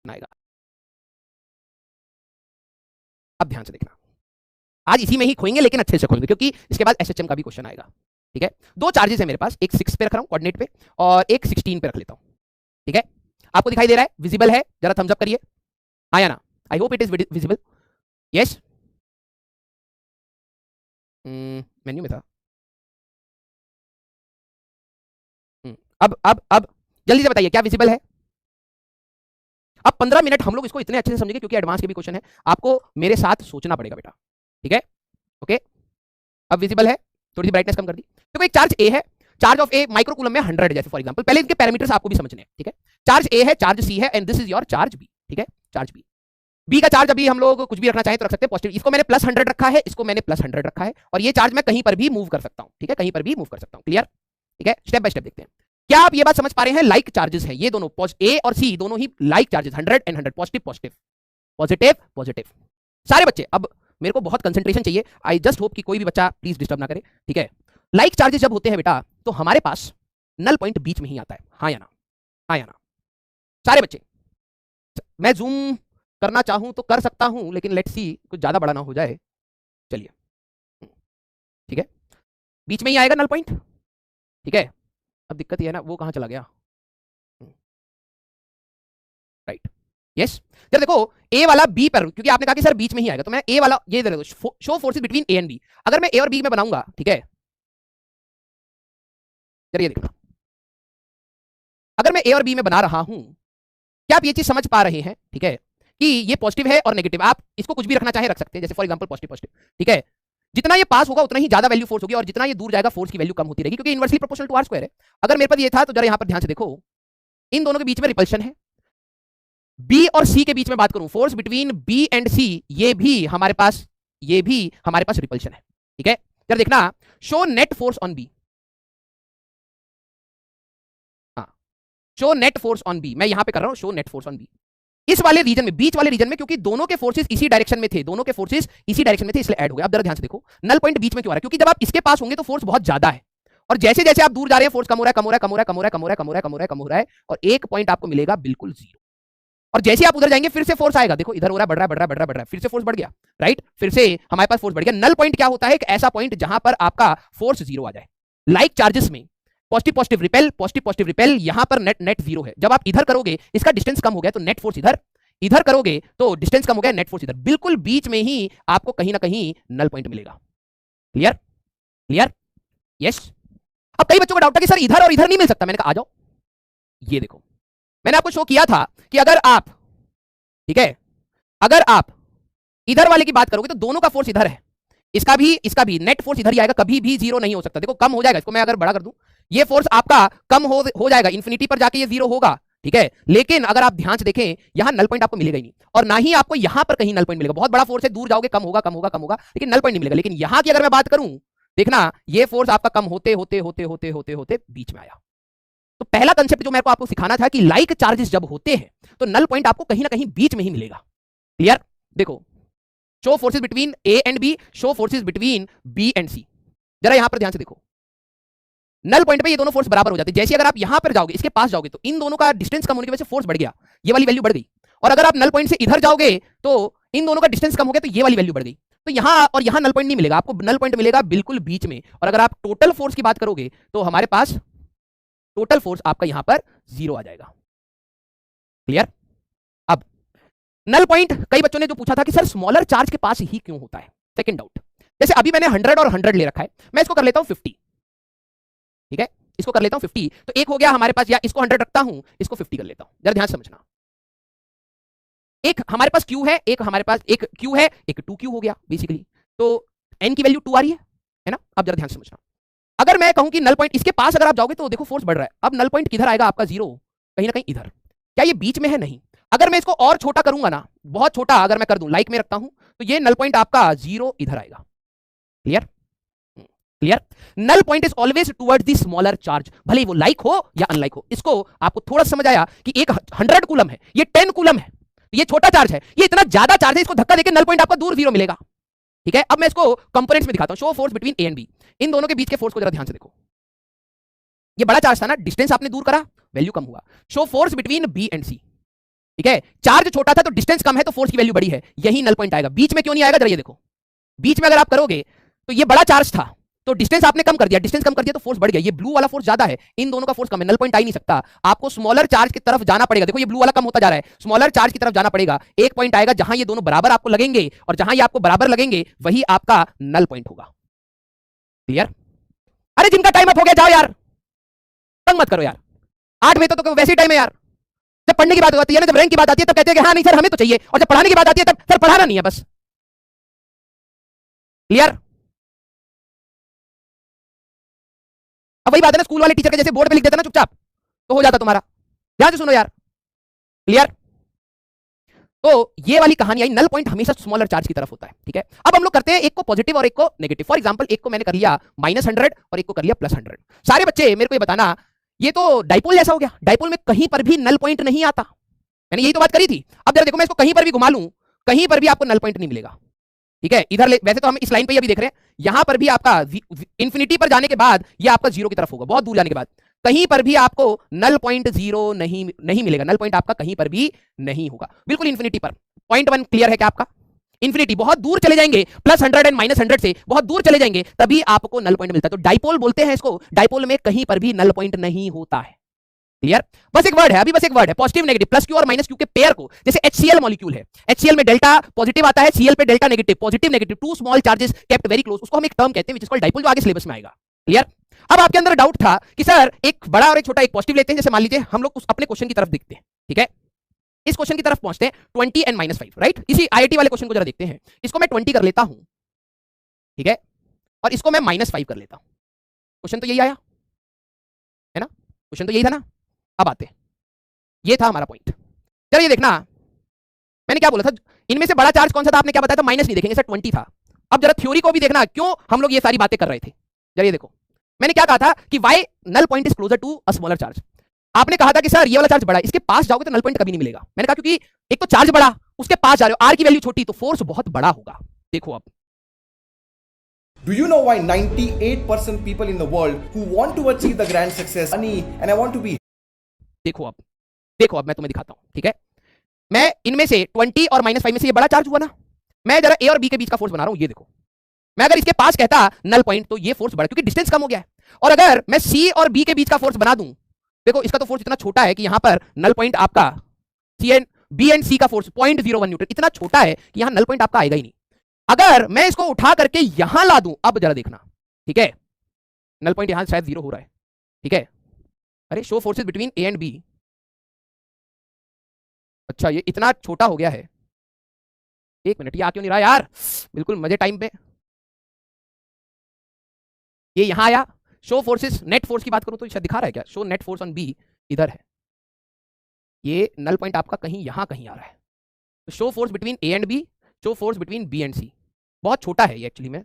Question आएगा। अब ध्यान से देखना, आज इसी में ही खोएंगे लेकिन अच्छे से खोएंगे क्योंकि इसके बाद एसएचएम का भी क्वेश्चन आएगा। ठीक है, दो चार्जेस है मेरे पास, एक 6 पे रख रहा हूं कोऑर्डिनेट पे और एक 16 पे रख लेता हूं। ठीक है, आपको दिखाई दे रहा है, विजिबल है? जरा थम्स अप करिए, हाँ या ना? I hope it is visible. Yes, menu में था। अब जल्दी से बताइए क्या विजिबल है? अब 15 मिनट हम लोग इसको इतने अच्छे से समझेंगे क्योंकि एडवांस के भी क्वेश्चन है, आपको मेरे साथ सोचना पड़ेगा बेटा। ठीक है, ओके, अब विजिबल है, थोड़ी सी ब्राइटनेस कम कर दी। देखो एक चार्ज ए है, चार्ज ऑफ ए माइक्रोकूलम में 100 जैसे फॉर एग्जांपल, पहले इनके पैरामीटर्स आपको भी समझने हैं। ठीक है, चार्ज ए है, चार्ज सी है and this is your charge B. ठीक है, चार्ज बी, बी का चार्ज अभी हम लोग कुछ भी रखना चाहें तो रख सकते हैं पॉजिटिव। इसको मैंने +100 रखा है, इसको मैंने +100 रखा है और ये चार्ज मैं कहीं पर भी मूव कर सकता हूं। ठीक है, कहीं पर भी मूव कर सकता हूं। क्लियर? ठीक है, स्टेप बाय स्टेप देखते हैं। क्या आप ये बात समझ पा रहे हैं? लाइक चार्जेस हैं ये दोनों, ए और सी दोनों ही like charges, 100 and 100, positive positive positive positive. सारे बच्चे, अब मेरे को बहुत कंसंट्रेशन चाहिए, आई जस्ट होप कि कोई भी बच्चा प्लीज डिस्टर्ब ना करे। ठीक है, लाइक चार्जेस जब होते हैं बेटा तो हमारे पास नल पॉइंट बीच में ही आता है, हाँ या ना? हाँ या ना? सारे बच्चे, मैं जूम करना चाहूं तो कर सकता हूं लेकिन लेट्स सी कुछ ज्यादा बड़ा ना हो जाए। चलिए, ठीक है, बीच में ही आएगा नल पॉइंट। ठीक है, अब दिक्कत ये है ना, वो कहां चला गया? Right, yes. जब देखो ए वाला बी पर, क्योंकि आपने कहा कि सर बीच में ही आएगा, तो मैं ए वाला ये दे दो, show forces between A and B. अगर मैं ए और बी में बनाऊंगा, ठीक है, चलिए देखना, अगर मैं ए और बी में बना रहा हूं, क्या आप ये चीज समझ पा रहे हैं? ठीक है, कि ये पॉजिटिव है और नेगेटिव, आप इसको कुछ भी रखना चाहे रख सकते हैं, जैसे फॉर एग्जांपल पॉजिटिव पॉजिटिव। ठीक है, जितना ये पास होगा उतना ही ज्यादा वैल्यू फोर्स होगी और जितना ये दूर जाएगा फोर्स की वैल्यू कम होती रहेगी क्योंकि inversely proportional to R square है। अगर मेरे पास ये था तो जरा यहां पर ध्यान से देखो, इन दोनों के बीच में रिपल्शन है, बी और सी के बीच में बात करूं, फोर्स बिटवीन बी एंड सी, ये भी हमारे पास रिपल्शन है। ठीक है, जरा देखना, show net force on B, हाँ, show net force on B, मैं यहां पे कर रहा हूं show net force on B, इस वाले रीजन में, बीच वाले रीजन में, क्योंकि दोनों के फोर्सेस इसी डायरेक्शन में थे, दोनों के फोर्सेस इसी डायरेक्शन में थे, इसलिए ऐड हो गया। अब जरा ध्यान से देखो, नल पॉइंट बीच में क्यों आ रहा है? क्योंकि जब आप इसके पास होंगे तो फोर्स बहुत ज्यादा है और जैसे जैसे आप दूर जा रहे हैं फोर्स कम हो रहा है, कम हो रहा है, कम हो रहा है, कम हो रहा है, कम हो रहा है, कम हो रहा है, कम हो रहा है, कम हो रहा है और एक पॉइंट आपको मिलेगा बिल्कुल जीरो। और जैसे आप उधर जाएंगे फिर से फोर्स आएगा, देखो इधर हो रहा है, बढ़ रहा है, बढ़ रहा है, बढ़ रहा है, बढ़ रहा है, फिर से फोर्स बढ़ गया, राइट, फिर से हमारे पास फोर्स बढ़ गया। नल पॉइंट क्या होता है? एक ऐसा पॉइंट जहां पर आपका फोर्स जीरो आ जाए। लाइक चार्जेस में positive positive repel, positive positive repel, यहां पर नेट नेट जीरो है। जब आप इधर करोगे इसका डिस्टेंस कम हो गया तो नेट फोर्स इधर, इधर करोगे तो डिस्टेंस कम हो गया, नेट फोर्स इधर, बिल्कुल बीच में ही आपको कहीं ना कहीं नल पॉइंट मिलेगा। क्लियर? क्लियर? यस। अब कई बच्चों का डाउट है कि सर इधर और इधर नहीं मिल सकता। मैंने कहा आ जाओ, ये देखो, मैंने आपको शो किया था कि अगर आप, ठीक है, अगर आप इधर वाले की बात करोगे तो दोनों का फोर्स इधर है, इसका भी नेट फोर्स इधर ही आएगा, कभी भी जीरो नहीं हो सकता। देखो कम हो जाएगा, इसको मैं अगर बड़ा कर दूं, ये फोर्स आपका कम हो जाएगा, इंफिनिटी पर जाके ये जीरो होगा। ठीक है, लेकिन अगर आप ध्यान से देखें यहां नल पॉइंट आपको मिलेगा ही नहीं और ना ही आपको यहां पर कहीं नल पॉइंट मिलेगा। बहुत बड़ा फोर्स है, दूर जाओगे कम होगा, कम होगा, कम होगा, लेकिन नल पॉइंट नहीं मिलेगा। लेकिन यहां की अगर मैं बात करूं, देखना ये फोर्स आपका कम होते होते होते होते होते होते बीच में आया। तो पहला कंसेप्ट जो मेरे को आपको सिखाना था कि लाइक चार्जेस जब होते हैं तो नल पॉइंट आपको कहीं ना कहीं बीच में ही मिलेगा। क्लियर? देखो, show forces between A and B, show forces between B and C. जरा यहां पर ध्यान से देखो, नल पॉइंट पे ये दोनों फोर्स बराबर हो जाते हैं। जैसे अगर आप यहां पर जाओगे, इसके पास जाओगे तो इन दोनों का डिस्टेंस कम होने की वजह से फोर्स बढ़ गया, ये वाली वैल्यू बढ़ गई। और अगर आप नल पॉइंट से इधर जाओगे तो इन दोनों का डिस्टेंस कम हो गया तो ये वाली वैल्यू बढ़ गई। तो यहां और यहां नल पॉइंट नहीं मिलेगा आपको, नल पॉइंट मिलेगा बिल्कुल बीच में। और अगर आप टोटल फोर्स की बात करोगे तो हमारे पास टोटल फोर्स आपका यहां पर जीरो आ जाएगा। क्लियर? अब नल पॉइंट कई बच्चों ने जो पूछा था कि सर स्मॉलर चार्ज के पास ही क्यों होता है, सेकंड डाउट। जैसे अभी मैंने 100 और 100 ले रखा है, मैं इसको कर लेता हूं 50। ठीक है, इसको कर लेता हूं 50, तो एक हो गया हमारे पास, या इसको 100 रखता हूं, इसको 50 कर लेता हूं। जरा ध्यान समझना, एक हमारे पास क्यू है, एक हमारे पास एक क्यू है, एक 2q हो गया बेसिकली। तो n की वैल्यू 2 आ रही है ना? अब जरा ध्यान समझना, अगर मैं कहूं कि नल पॉइंट इसके पास अगर आप जाओगे तो देखो फोर्स बढ़ रहा है, अब नल पॉइंट किधर आएगा आपका? जीरो, कहीं ना कहीं इधर। क्या ये बीच में है? नहीं। अगर मैं इसको और छोटा करूंगा ना, बहुत छोटा अगर मैं कर दूं, लाइक में रखता हूं, तो ये नल पॉइंट आपका जीरो इधर आएगा। Clear? Clear? Null point is always towards the smaller charge, भले ही वो लाइक हो या अनलाइक हो। इसको आपको थोड़ा समझ आया कि एक 100 कूलम है, ये 10 कूलम है, ये छोटा चार्ज है, ये इतना ज्यादा चार्ज है, इसको धक्का देके नल पॉइंट आपका दूर जीरो मिलेगा। ठीक है, अब मैं इसको कंपोनेंट्स में दिखाता हूं, show force between A and B. इन दोनों के बीच के फोर्स को जरा ध्यान से देखो, ये बड़ा चार्ज था ना, डिस्टेंस आपने दूर करा, वैल्यू कम हुआ। Show force between B and C, ठीक है, चार्ज छोटा था तो डिस्टेंस कम है तो फोर्स की वैल्यू बड़ी है, यही नल पॉइंट आएगा। बीच में क्यों नहीं आएगा, जरा ये देखो, बीच में अगर आप करोगे तो ये बड़ा चार्ज था तो डिस्टेंस आपने कम कर दिया, डिस्टेंस कम कर दिया तो फोर्स बढ़ गया, ये ब्लू वाला फोर्स ज्यादा है, इन दोनों का फोर्स कम है, नल पॉइंट आ ही नहीं सकता। आपको स्मॉलर चार्ज की तरफ जाना पड़ेगा, देखो ये ब्लू वाला कम होता जा रहा है, स्मॉलर चार्ज की तरफ जाना पड़ेगा, एक पॉइंट आएगा जहां ये दोनों बराबर आपको लगेंगे, और जहां ये आपको बराबर लगेंगे वही आपका नल पॉइंट होगा। क्लियर? अरे जिनका टाइम अप हो गया जाओ यार, तंग मत करो यार, 8 बजे तो वैसे ही टाइम है यार। जब पढ़ने की बात होती है ना, जब रैंक की बात आती है तब कहते हैं कि हाँ नहीं सर हमें तो चाहिए, और जब पढ़ाने की बात आती है तब सर पढ़ाना नहीं है बस। क्लियर? अब वही बात है ना, स्कूल वाले टीचर के जैसे बोर्ड पे लिख देता ना चुपचाप तो हो जाता तुम्हारा। ध्यान से सुनो यार। क्लियर? तो ये वाली कहानी आई, नल पॉइंट हमेशा स्मॉलर चार्ज की तरफ होता है। ठीक है, अब हम लोग करते हैं एक को पॉजिटिव और एक को नेगेटिव। फॉर एग्जांपल एक को मैंने कर लिया -100 और एक को कर लिया +100। सारे बच्चे मेरे को ये बताना, ये तो डाइपोल जैसा हो गया, डाइपोल में कहीं पर भी नल पॉइंट नहीं आता, मैंने यही तो बात करी थी। अब जरा देखो, मैं इसको कहीं पर भी घुमा लूं, कहीं पर भी आपको नल पॉइंट नहीं मिलेगा। ठीक है, इधर वैसे तो हम इस लाइन पे अभी देख रहे हैं, यहां पर भी आपका इंफिनिटी पर जाने के बाद ये आपका जीरो की तरफ होगा, बहुत दूर जाने के बाद कहीं पर भी आपको नल पॉइंट जीरो नहीं मिलेगा, नल पॉइंट आपका कहीं पर भी नहीं होगा, बिल्कुल इंफिनिटी पर। पॉइंट 1 क्लियर है क्या आपका? इंफिनिटी बहुत दूर चले जाएंगे, +100 एंड -100 से बहुत दूर चले जाएंगे तभी आपको नल पॉइंट मिलता है, तो डाइपोल बोलते हैं इसको। डाइपोल में कहीं पर भी नल पॉइंट नहीं होता है। क्लियर? बस एक वर्ड है, अभी बस एक वर्ड है, पॉजिटिव नेगेटिव, प्लस क्यू और माइनस क्यू के पेयर को, जैसे HCl मॉलिक्यूल है, HCl में डेल्टा पॉजिटिव आता है, Cl पे delta negative, positive negative, two small charges kept very close, उसको हम एक टर्म कहते हैं विच इज कॉल्ड डाइपोल, जो आगे सिलेबस में आएगा। क्लियर? अब आपके अंदर डाउट था कि सर एक बड़ा और एक छोटा, एक पॉजिटिव लेते हैं, जैसे मान लीजिए हम लोग उस अपने क्वेश्चन की तरफ देखते हैं। ठीक है, इस क्वेश्चन की तरफ पहुंचते हैं, 20 एंड -5, राइट? इसी IIT वाले क्वेश्चन को जरा देखते हैं, इसको मैं 20 कर लेता हूं, ठीक है, और इसको मैं -5 कर लेता हूं। क्वेश्चन तो यही आया है ना, क्वेश्चन तो यही था ना। अब आते हैं, ये था हमारा पॉइंट। जरा ये देखना, मैंने क्या बोला था, इनमें से बड़ा चार्ज कौन सा था, आपने क्या बताया था, माइनस नहीं देखेंगे सर, 20 था। अब जरा थ्योरी को भी देखना, क्यों हम लोग ये सारी बातें कर रहे थे। जरा ये देखो, मैंने क्या कहा था कि why null point is closer to a smaller charge. आपने कहा था कि सर ये वाला चार्ज बड़ा है, इसके पास जाओगे तो नल पॉइंट कभी नहीं मिलेगा। मैंने कहा क्योंकि एक तो चार्ज बड़ा, उसके पास जा रहे हो, आर की वैल्यू छोटी, तो फोर्स बहुत बड़ा होगा। देखो अब, Do you know why 98% people in the world who want to achieve the grand success, money, and I want to be? देखो अब, देखो अब मैं तुम्हें दिखाता हूं। ठीक है, मैं इनमें से 20 और -5 में से ये बड़ा चार्ज हुआ ना, मैं जरा ए और बी के बीच का फोर्स बना रहा हूं, ये देखो। मैं अगर इसके पास कहता नल पॉइंट तो ये फोर्स बढ़ा, क्योंकि डिस्टेंस कम हो गया है। और अगर मैं सी और बी के बीच का फोर्स बना दूं, देखो इसका तो फोर्स इतना छोटा है कि यहां पर नल पॉइंट आपका बी एंड सी का फोर्स 0.01 न्यूटन इतना छोटा है कि यहां नल पॉइंट आपका आएगा ही नहीं। अगर मैं इसको उठा करके यहां ला दूं, अब जरा देखना, ठीक है, नल पॉइंट यहां शायद 0 हो रहा है। ठीक है, अरे show forces between A and B, अच्छा ये इतना छोटा हो गया है। एक मिनट, ये आ क्यों नहीं रहा यार, बिल्कुल मजे टाइम पे। ये यहां आया, शो फोर्सेस, नेट फोर्स की बात करूं तो शायद दिखा रहा है क्या, show net force on B, इधर है। ये नल पॉइंट आपका कहीं यहां कहीं आ रहा है, तो show force between A and B, show force between B and C. बहुत छोटा है ये एक्चुअली में।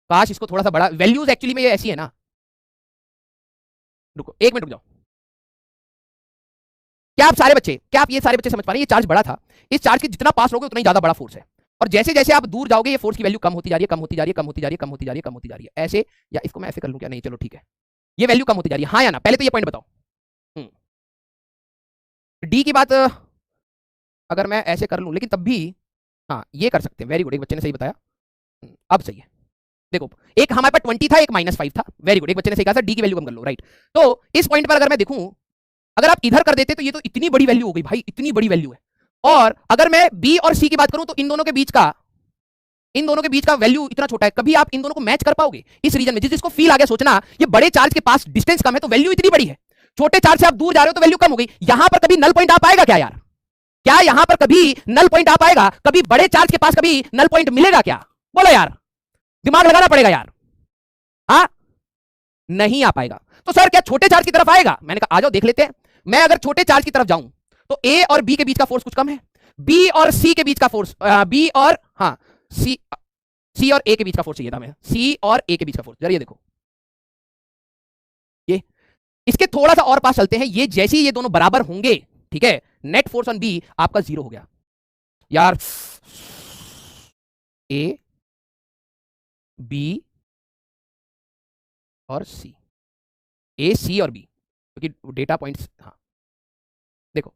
काश इसको थोड़ा सा बड़ा, वैल्यूज एक्चुअली में ये ऐसी है ना। रुको एक मिनट रुक जाओ, क्या आप सारे बच्चे, क्या आप ये सारे बच्चे समझ पा रहे हैं, ये चार्ज बड़ा था, इस चार्ज के जितना पास रहोगे उतना ही ज्यादा बड़ा फोर्स है, और जैसे जैसे आप दूर जाओगे ये फोर्स की वैल्यू कम होती जा रही है, कम होती जा रही है, कम होती जा रही है, कम होती जा रही है, कम होती जा रही है, ऐसे। या इसको मैं ऐसे कर लूं क्या, नहीं चलो ठीक है, ये वैल्यू कम होती जा रही है, हाँ या ना, पहले तो ये पॉइंट बताओ। डी की बात अगर मैं ऐसे कर लूं, लेकिन तब भी हाँ ये कर सकते हैं, वेरी गुड, एक बच्चे ने सही बताया। अब सही है, देखो एक हमारे पास 20 था, एक -5 था, वेरी गुड, एक बच्चे ने सही कहा, सर डी की वैल्यू कम कर लो, राइट। तो इस पॉइंट पर अगर मैं देखूं, अगर आप इधर कर देते तो ये तो इतनी बड़ी वैल्यू हो गई भाई, इतनी बड़ी वैल्यू है। और अगर मैं बी और सी की बात करूं तो इन दोनों के बीच का वैल्यू इतना छोटा है, कभी आप इन दोनों को मैच कर पाओगे इस रीजन में? जिसको फील आ गया, सोचना ये बड़े चार्ज के पास डिस्टेंस कम है तो वैल्यू इतनी बड़ी है, छोटे चार्ज से आप दूर जा रहे हो तो वैल्यू कम हो गई। यहां पर कभी नल पॉइंट आ पाएगा क्या यार? क्या यहां पर कभी नल पॉइंट आ पाएगा? कभी बड़े चार्ज के पास कभी नल पॉइंट मिलेगा क्या? बोलो यार, दिमाग लगाना पड़ेगा यार। हाँ, नहीं आ पाएगा। तो सर क्या छोटे चार्ज की तरफ आएगा? मैंने कहा आ जाओ देख लेते हैं। मैं अगर छोटे चार्ज की तरफ जाऊं तो ए और बी के बीच का फोर्स कुछ कम है, बी और सी के बीच का फोर्स, बी और हाँ सी और ए के बीच का फोर्स चाहिए था, मैं सी और ए के बीच का फोर्स। जरा ये देखो, ये इसके थोड़ा सा और पास चलते हैं, ये जैसे ही ये दोनों बराबर होंगे, ठीक है, नेट फोर्स ऑन बी आपका 0 हो गया यार। ए बी और सी, ए सी और बी, क्योंकि डेटा पॉइंट्स, हाँ देखो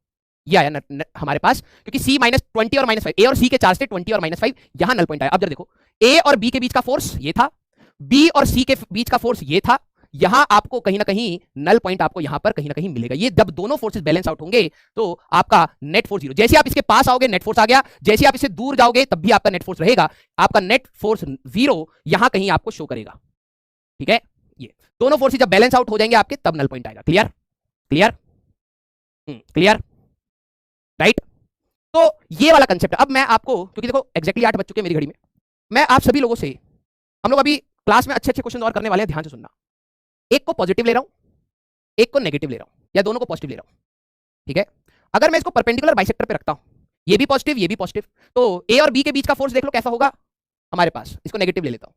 ये आया हमारे पास, क्योंकि C माइनस 20 और माइनस 5, ए और सी के चार्ज थे 20 और माइनस 5, यहां नल पॉइंट आया। अब जरा देखो ए और बी के बीच का फोर्स ये था, बी और सी के बीच का फोर्स ये था, यहां आपको कहीं ना कहीं नल पॉइंट आपको यहां पर कहीं ना कहीं मिलेगा। ये जब दोनों फोर्सेस बैलेंस आउट होंगे तो आपका नेट फोर्स जीरो। जैसे आप इसके पास आओगे नेट फोर्स आ गया, जैसे आप इससे दूर जाओगे तब भी आपका नेट फोर्स रहेगा, आपका नेट फोर्स जीरो यहां कहीं आपको शो करेगा। ठीक है, ये दोनों फोर्सेस जब बैलेंस आउट हो जाएंगे आपके तब नल पॉइंट आएगा। Clear clear clear, right. तो ये वाला कंसेप्ट अब मैं आपको, क्योंकि देखो एग्जैक्टली 8 बज चुके हैं मेरी घड़ी में, मैं आप सभी लोगों से, हम लोग अभी क्लास में अच्छे अच्छे क्वेश्चन और करने वाले हैं, ध्यान से सुनना। एक को पॉजिटिव ले रहा हूं, एक को नेगेटिव ले रहा हूं, या दोनों को पॉजिटिव ले रहा हूं। ठीक है, अगर मैं इसको परपेंडिकुलर बाइसेक्टर पे रखता हूं, ये भी पॉजिटिव ये भी पॉजिटिव, तो ए और बी के बीच का फोर्स देख लो कैसा होगा हमारे पास। इसको नेगेटिव ले लेता हूं।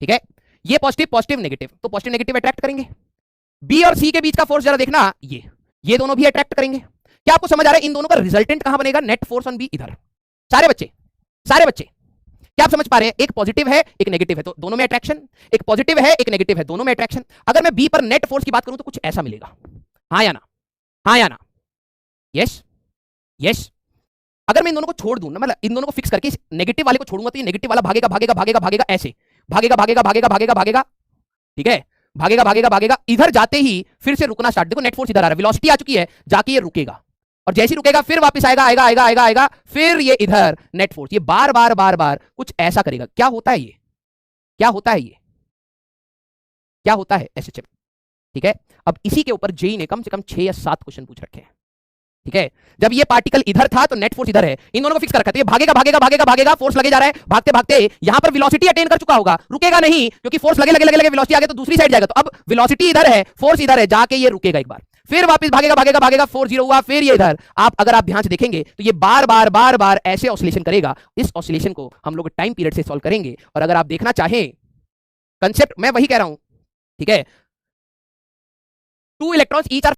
ठीक है, ये पॉजिटिव पॉजिटिव नेगेटिव, तो पॉजिटिव नेगेटिव अट्रैक्ट करेंगे। बी और सी के बीच का फोर्स जरा देखना, ये दोनों भी अट्रैक्ट करेंगे। क्या आपको समझ आ रहा है इन दोनों का रिजल्टेंट कहां बनेगा? नेट फोर्स ऑन बी इधर। सारे बच्चे क्या आप समझ पा रहे हैं? एक पॉजिटिव है एक नेगेटिव है तो दोनों में अट्रैक्शन, एक पॉजिटिव है एक नेगेटिव है दोनों में अट्रैक्शन। अगर मैं बी पर नेट फोर्स की बात करूं तो कुछ ऐसा मिलेगा, हाँ या ना, हाँ या ना, यस यस। अगर मैं इन दोनों को छोड़ दूं ना, मतलब इन दोनों को फिक्स करके नेगेटिव वाले को छोड़ूंगा तो ये नेगेटिव वाला भागेगा भागेगा भागेगा भागेगा, ऐसे भागेगा भागेगा भागेगा भागेगा भागेगा। ठीक है, भागेगा भागेगा भागेगा, इधर जाते ही फिर से रुकना स्टार्ट। देखो नेट फोर्स इधर आ रहा है, वेलोसिटी आ चुकी है, जाके ये रुकेगा, और जैसे ही रुकेगा फिर वापस आएगा आएगा आएगा आएगा आएगा, फिर ये इधर नेट फोर्स, ये बार बार बार बार कुछ ऐसा करेगा। क्या होता है ये, क्या होता है ये, क्या होता है एसएचएम? ठीक है, अब इसी के ऊपर जेई ने कम से कम 6 या 7 क्वेश्चन पूछ रखे हैं। ठीक है, जब ये पार्टिकल इधर था तो नेट फोर्स इधर है, इन दोनों को फिक्स कर रखा है, ये भागेगा भागेगा भागेगा भागेगा, फोर्स लगे जा रहा है, भागते भागते यहां पर वेलोसिटी अटेन कर चुका होगा, रुकेगा नहीं क्योंकि फोर्स लगे लगे लगे लगे, वेलोसिटी आगे तो दूसरी साइड जाएगा, तो अब वेलोसिटी इधर है फोर्स इधर है, जाके ये रुकेगा एक बार, फिर वापस भागेगा भागेगा भागेगा, फोर्स जीरो हुआ, फिर ये इधर। अगर आप ध्यान से देखेंगे तो ये बार बार बार बार ऐसे ऑसिलेशन करेगा। इस ऑसिलेशन को हम लोग टाइम पीरियड से सॉल्व करेंगे, और अगर आप देखना चाहें कंसेप्ट मैं वही कह रहा हूं। ठीक है, 2 इलेक्ट्रॉन्स ईच आर